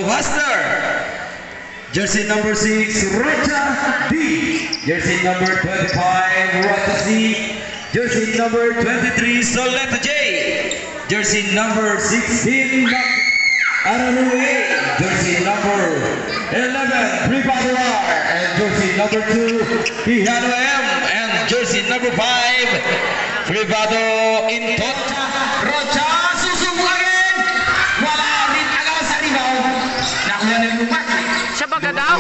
Hustler. Jersey number 6, Rocha D. Jersey number 25, Rocha C. Jersey number 23, Soleta J. Jersey number 16, Araru A. Jersey number 11, Privado R. And jersey number 2, Tihano M. And jersey number 5, Privado Intot. Rocha, susubugin! Wala rin agaw sa rebound. Nakuha na yung lumak. Siya ba gadaw?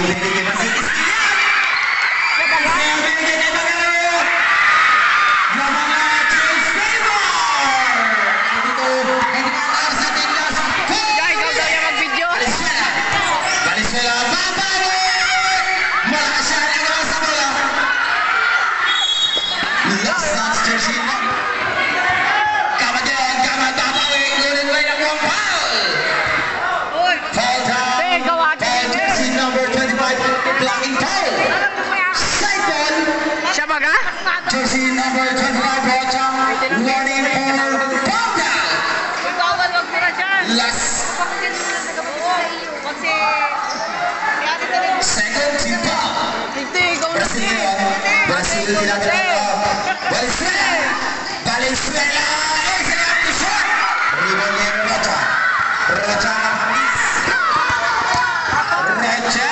Siya ba gadaw? Jersey number 25, Rocha, running for Panda. Last. Second team foul. Brazil Valenzuela. Valenzuela. Excellent shot. Rebound niya Rocha. Rocha nakamis. Rocha.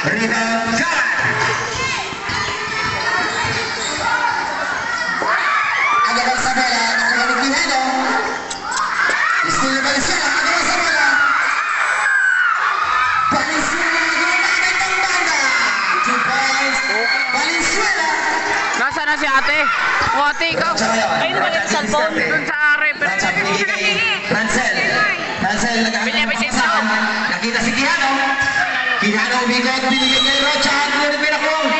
Rebound Karan. Agak sa bola, nakuha ni Quijano. Still Valenzuela, agak sa bola. Valenzuela, gumamit ang banda. 2 points. Valenzuela. Nasaan na si ate? O ate, ikaw. Ayun naman yung cellphone. Doon sa referee. Rancel. Rancel, nag-aakit. Nakita si Quijano. Quijano umigot, binigay kay Rocha. Ngunit may nakuha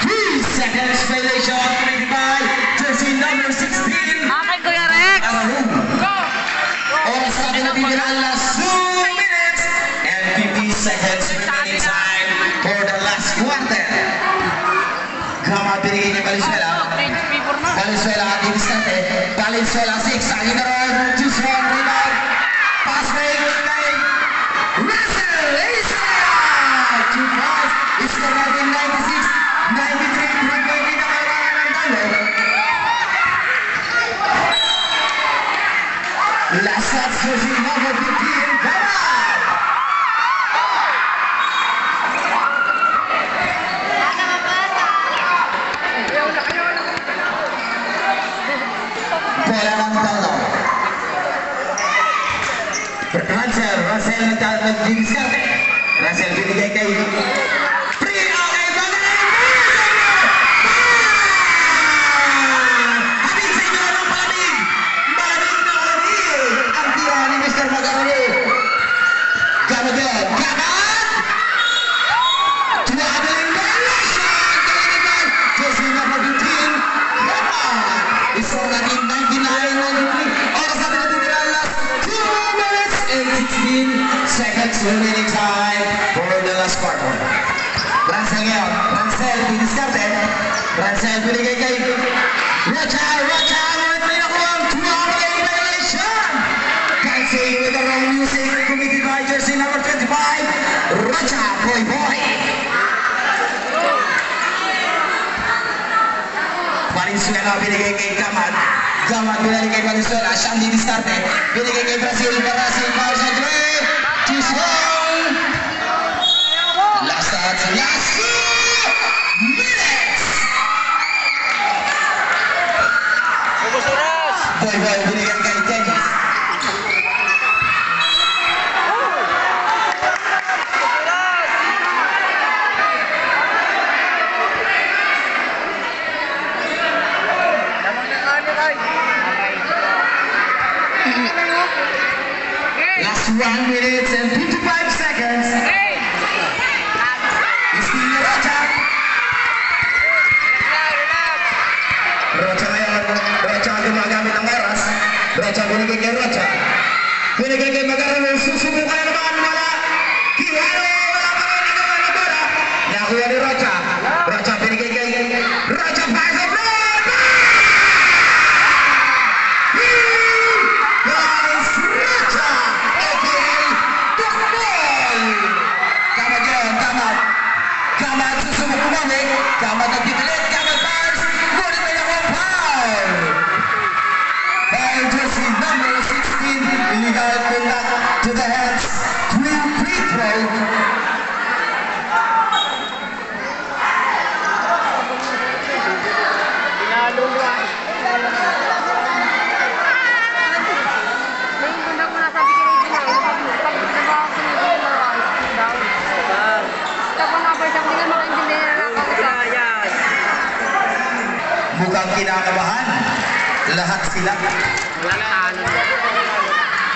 3 seconds violation committed by jersey number 16. Akin, Kuya Rex. Go! Oras na pinabigyan ang last 2 minutes and 50 seconds remaining time for the last quarter. Gama binigay kay Valenzuela. Valenzuela at instante. Valenzuela 6. Agin na ron. Choose one rebound. Pass break kay Russell. Two balls, it's the 96, 93, hindi na kailangan ng talo. Last shot, jersey number 15, Gamal! Bola ng talo. Russell nagdidiskarte. Russell binigay kay Prino kay Magaling. Habig sa inyo ng palamig. Malamig na malamig. Ang tira ni Mr. Magaling. Gamadon. Gaman! Tuwagaling violation. Kalinigan. Jersey number 15. Gaman. Isang naging 99-93. Oras natin natitira last 2 minutes and 16 seconds remaining time for the last quarter. Rancel ngayon. Rancel, biniskarte. Rancel, binigay kay Rocha. Rocha, ngunit may nakuha ang 2-game violation. Dancing with the wrong music committed by jersey number 25. Rocha, boy. Valenzuela, binigay kay Gamat. Gamat, binigay kay Valenzuela. Siyang biniskarte. Binigay kay Brazil. Brazil, power sa 3. Choose one. Last shots, last 2 minutes. Boy, binigyan kay Dennis. Last 1 minute and 55 seconds. Rocha ngayon. Rocha gumagamit ng oras. Rocha binigay kay Rocha. Binigay kay Magaran. Susubukan na naman. Wala. Quijano. Wala pa rin nagawa na bola. Nakuha ni Rocha. Rocha binigay kay Rocha. Pass of blood. Gamat ang titulit, Gamat Bars, ngunit may namang foul. Foul jersey number 16, illegal contact to the hands, free throw. Mukhang kinakabahan. Lahat sila.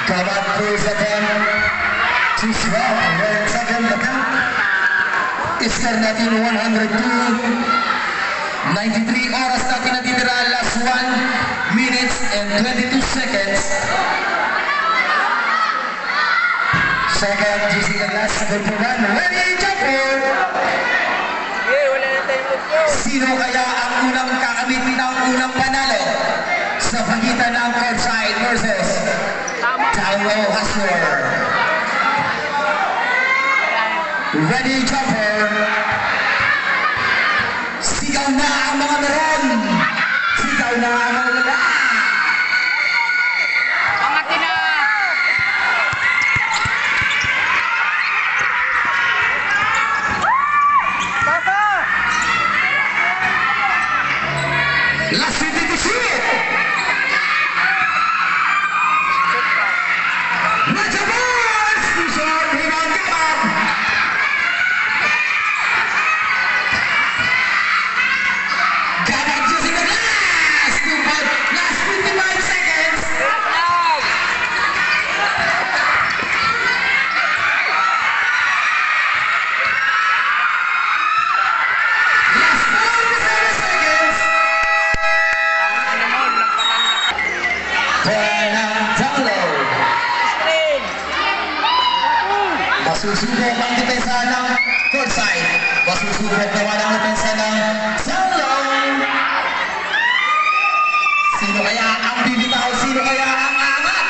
Gamat pulls attempt. To swap. Second attempt. Iskar natin 102. 93 oras natin natitira. Last 1 minutes and 22 seconds. Second, GC Douglas. Good for one. Ready, jumper! Sino kaya ang unang kakamit ng unang panalo sa pagitan ng courtside versus Tauro Hustler? Ready, jumper! Sigaw na ang mga meron! Sigaw na ang mga wala! Last 50 to shoot! Raja Bars! Short rebound, Gamat! Gamat using the last 55 seconds! Last 47 seconds! Masusubok ang depensa ng courtside. Masusubok naman ang depensa ng Tauro. Sino kaya ang bibitaw? Sino kaya ang angat?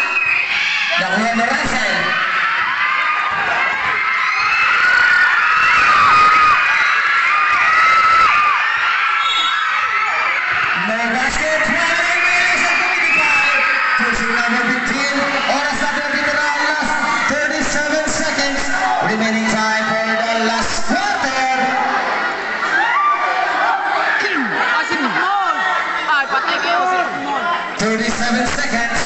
Nakuha na Russell. No basket. 12 minutes and 25. Pushing number 15. Oras natin ang titira. Last 37 seconds. Remaining time for the last quarter. 37 seconds.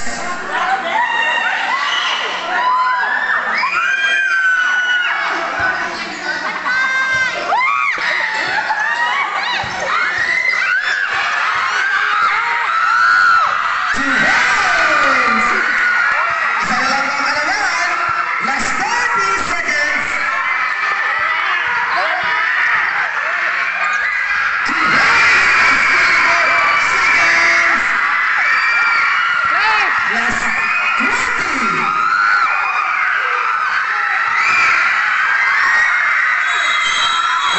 Two hands. Isa na lang ang kalamangan. Last 30 seconds. Two hands. Seconds. Last 20.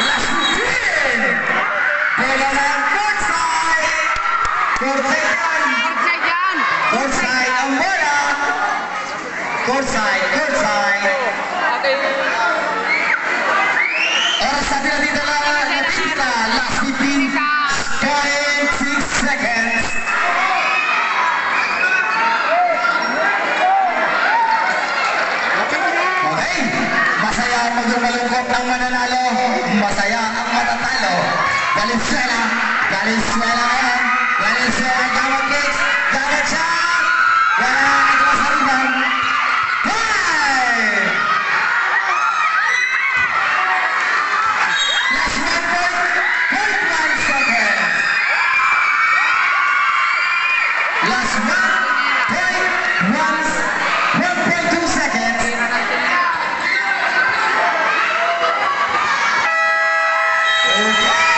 Last 15. Bola ng courtside. Courtside yan. Courtside ang bola. Courtside. Oras natin na dito lang natitira. Last 15.6 seconds. Okay. Masaya ang maglumalungkot ang mananalo. Masaya ang matatalo. Valenzuela. Gamat kicks. Gamat shot. Wala ang ito sa rebound. Hey! Last 1.1 seconds. Last 1.2 seconds. Okay.